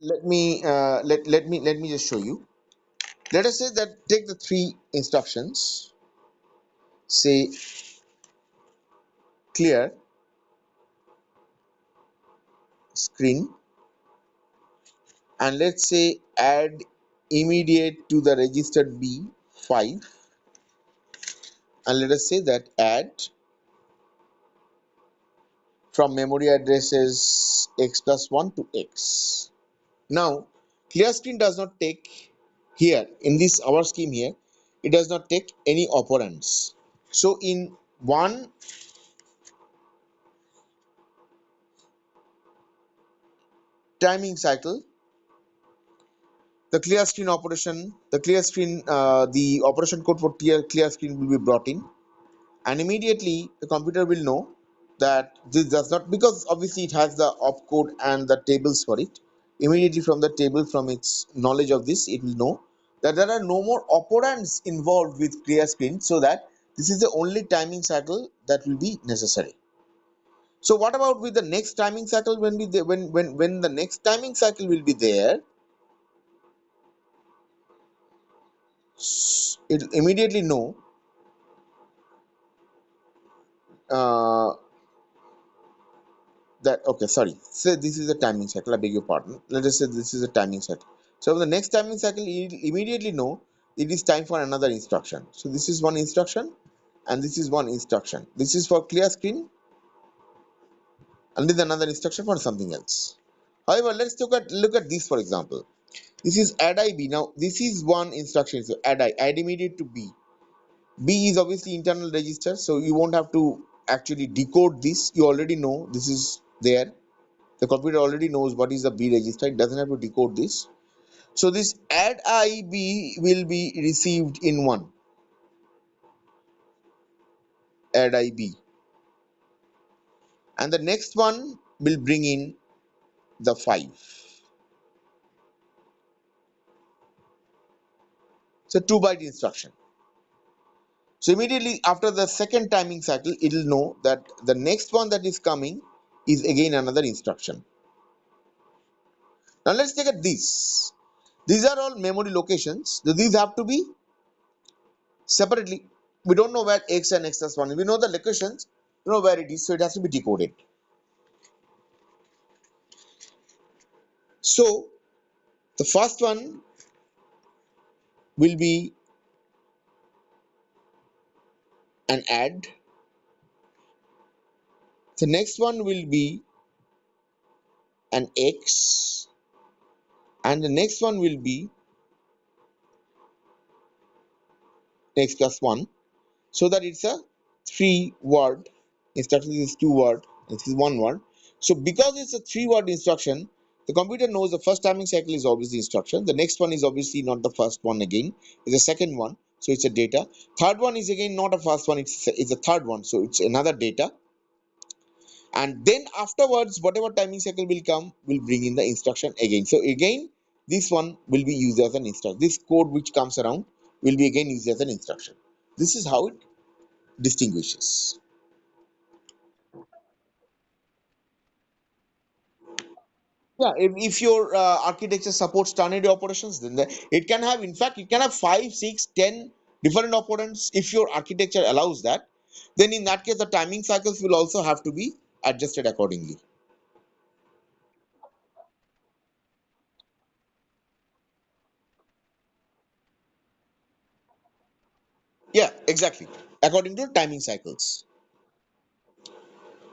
let me just show you. Let us say that take the three instructions. Say clear screen, and let's say add immediate to the registered B5, and let us say that add from memory addresses x plus 1 to x. Now clear screen does not take, here in this our scheme here, it does not take any operands. So in one timing cycle, the operation code for clear screen will be brought in, and immediately the computer will know that this does not, because obviously it has the opcode and the tables for it. Immediately from the table, from its knowledge of this, it will know that there are no more operands involved with clear screen, so that this is the only timing cycle that will be necessary. So what about with the next timing cycle? When the next timing cycle will be there, it will immediately know uh, that, okay, sorry, say this is a timing cycle, I beg your pardon, let us say this is a timing cycle. So the next timing cycle, you immediately know it is time for another instruction. So this is one instruction, and this is one instruction. This is for clear screen, and this is another instruction for something else. However, let's look at this, for example. This is add ib. Now this is one instruction. So add immediate to b is obviously internal register, so you won't have to actually decode this. You already know this is there. The computer already knows what is the B register. It doesn't have to decode this. So this add IB will be received in one. Add IB. And the next one will bring in the 5. So 2 byte instruction. So immediately after the second timing cycle, it will know that the next one that is coming is again another instruction. Now let's take at this. These are all memory locations. So these have to be separately. We don't know where x and x plus 1 is. We know the locations, we know where it is, so it has to be decoded. So the first one will be an add, the next one will be an x, and the next one will be x plus 1, so that it's a 3 word instruction. This is 2 word, this is 1 word. So because it's a 3 word instruction, the computer knows the first timing cycle is always the instruction, the next one is obviously not the first one, again it's the second one, so it's a data. Third one is again not a first one, it's a third one, so it's another data. And then afterwards, whatever timing cycle will come will bring in the instruction again. So again, this one will be used as an instruction. This code which comes around will be again used as an instruction. This is how it distinguishes. Yeah, if your architecture supports ternary operations, then it can have, in fact, it can have 5, 6, 10 different operands. If your architecture allows that, then in that case, the timing cycles will also have to be adjusted accordingly. Yeah, exactly. According to timing cycles.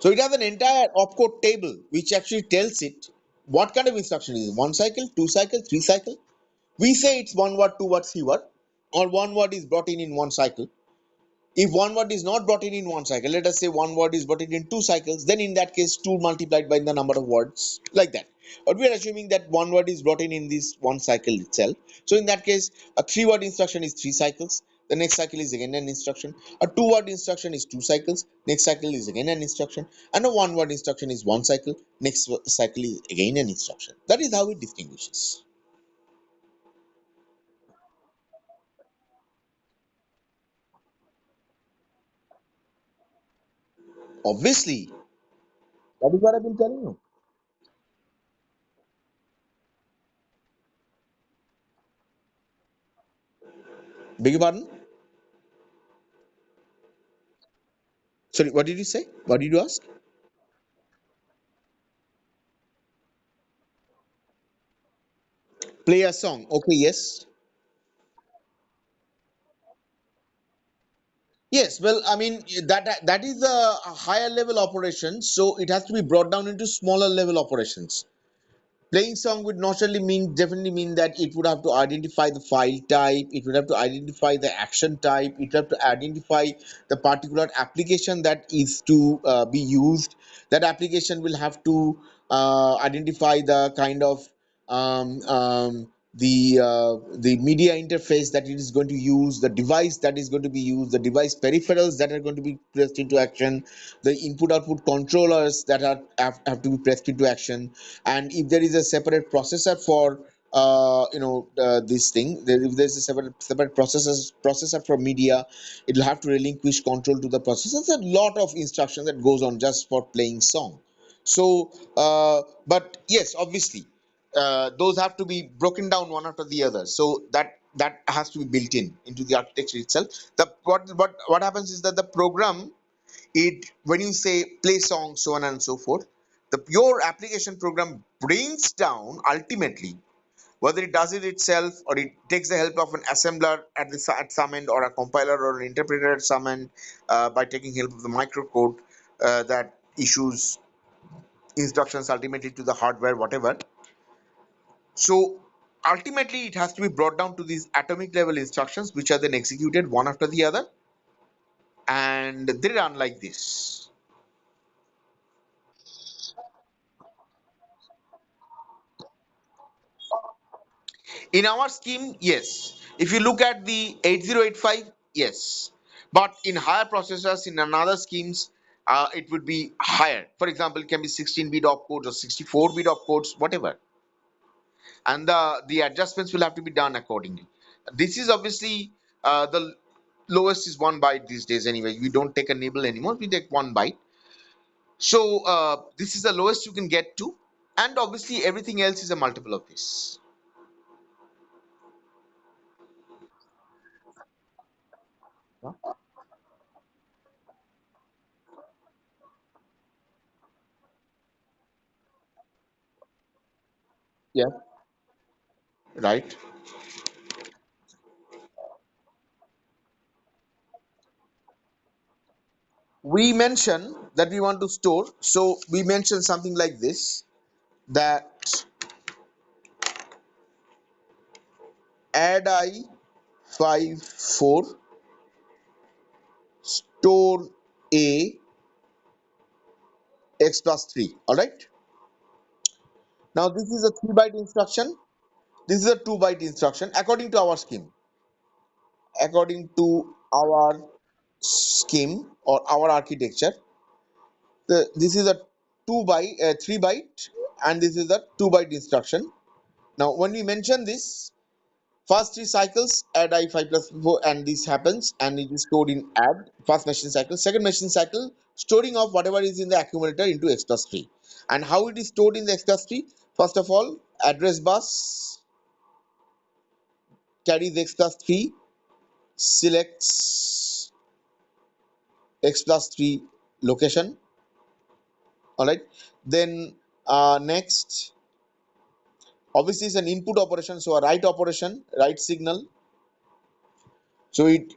So it has an entire opcode table which actually tells it what kind of instruction is it. 1 cycle, 2 cycle, 3 cycle. We say it's 1 word, 2 word, 3 word, or 1 word is brought in 1 cycle. If 1 word is not brought in 1 cycle, let us say 1 word is brought in 2 cycles, then in that case 2 multiplied by the number of words, like that. But we are assuming that 1 word is brought in this 1 cycle itself. So in that case, a 3 word instruction is 3 cycles. The next cycle is again an instruction. A 2 word instruction is 2 cycles. Next cycle is again an instruction. And a 1 word instruction is 1 cycle. Next cycle is again an instruction. That is how it distinguishes. Obviously, that is what I've been telling you. Beg your pardon? Sorry, what did you say? What did you ask? Play a song. Okay, yes. Yes, well, I mean that is a higher level operation, so it has to be brought down into smaller level operations. Playing song would not only mean definitely mean that it would have to identify the file type, it would have to identify the action type, it would have to identify the particular application that is to be used. That application will have to identify the kind of the media interface that it is going to use, the device that is going to be used, the device peripherals that are going to be pressed into action, the input output controllers that have to be pressed into action, and if there is a separate processor for this thing, if there's a separate processor for media, it will have to relinquish control to the processor. There's a lot of instruction that goes on just for playing song. So but yes, obviously those have to be broken down one after the other, so that has to be built in into the architecture itself. The what happens is that the program, it when you say play song, so on and so forth, the your application program brings down ultimately, whether it does it itself or it takes the help of an assembler at some end, or a compiler or an interpreter at some end, by taking help of the microcode that issues instructions ultimately to the hardware, whatever. So ultimately it has to be brought down to these atomic level instructions, which are then executed one after the other, and they run like this. In our scheme, yes. If you look at the 8085, yes. But in higher processors, in another schemes, it would be higher. For example, it can be 16-bit opcodes or 64-bit opcodes, whatever. And the adjustments will have to be done accordingly. This is obviously the lowest is 1 byte these days anyway. We don't take a nibble anymore, we take 1 byte. So this is the lowest you can get to. And obviously everything else is a multiple of this. Yeah. Right. We mention that we want to store, so we mention something like this, that add I 54 store a x plus 3. All right, now this is a 3-byte instruction, this is a 2-byte instruction according to our scheme. According to our scheme or our architecture, this is a 3-byte, and this is a 2-byte instruction. Now when we mention this, first 3 cycles add I 5 plus 4, and this happens, and it is stored in add first machine cycle. Second machine cycle, storing of whatever is in the accumulator into x plus 3. And how it is stored in the x plus 3? First of all, address bus carries x plus 3, selects x plus 3 location. All right. Then next, obviously it's an input operation, so a write operation, write signal. So it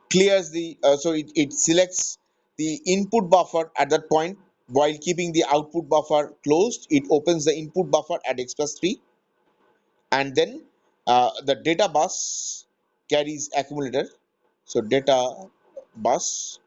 clears the it selects the input buffer at that point, while keeping the output buffer closed. It opens the input buffer at x plus 3, and then the data bus carries accumulator. So data bus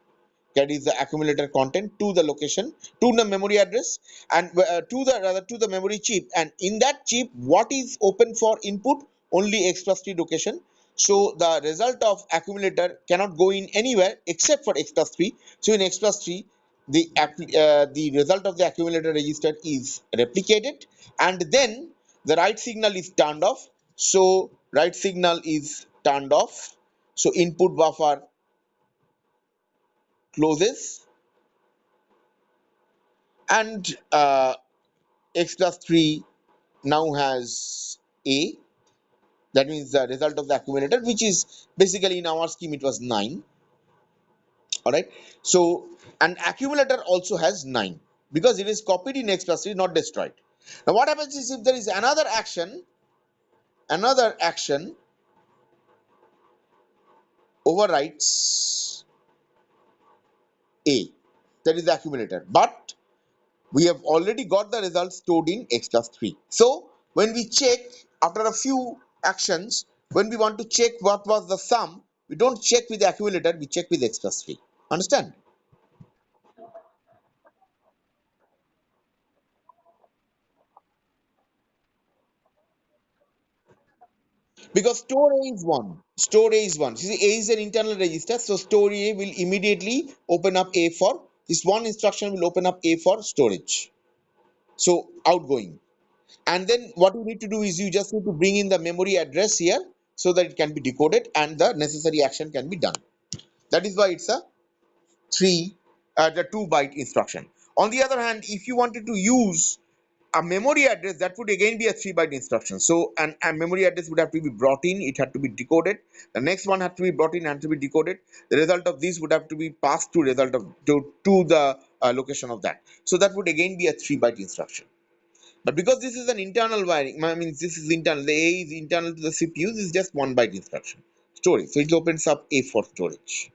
carries the accumulator content to the location, to the memory address, and to the memory chip. And in that chip, what is open for input? Only x plus 3 location. So the result of accumulator cannot go in anywhere except for x plus 3. So in x plus 3, the result of the accumulator register is replicated, and then the write signal is turned off. So write signal is turned off, so input buffer closes, and x plus 3 now has a, That means the result of the accumulator, which is basically in our scheme it was 9. All right. So an accumulator also has 9 because it is copied in x plus 3, not destroyed. Now what happens is if there is another action overwrites A, that is the accumulator. But we have already got the result stored in x plus 3. So when we check after a few actions, when we want to check what was the sum, we don't check with the accumulator, we check with x plus 3. Understand? Because store A is 1. Store A is 1. See, A is an internal register, so store A will immediately open up A for this one instruction will open up A for storage. So outgoing. And then what you need to do is you just need to bring in the memory address here so that it can be decoded and the necessary action can be done. That is why it's a the 2 byte instruction. On the other hand, if you wanted to use a memory address, that would again be a 3 byte instruction. So a memory address would have to be brought in, it had to be decoded. The next one had to be brought in and to be decoded. The result of this would have to be passed to the location of that. So that would again be a 3 byte instruction. But because this is an internal wiring, I mean this is internal, the A is internal to the CPU, this is just 1 byte instruction storage. So it opens up A for storage.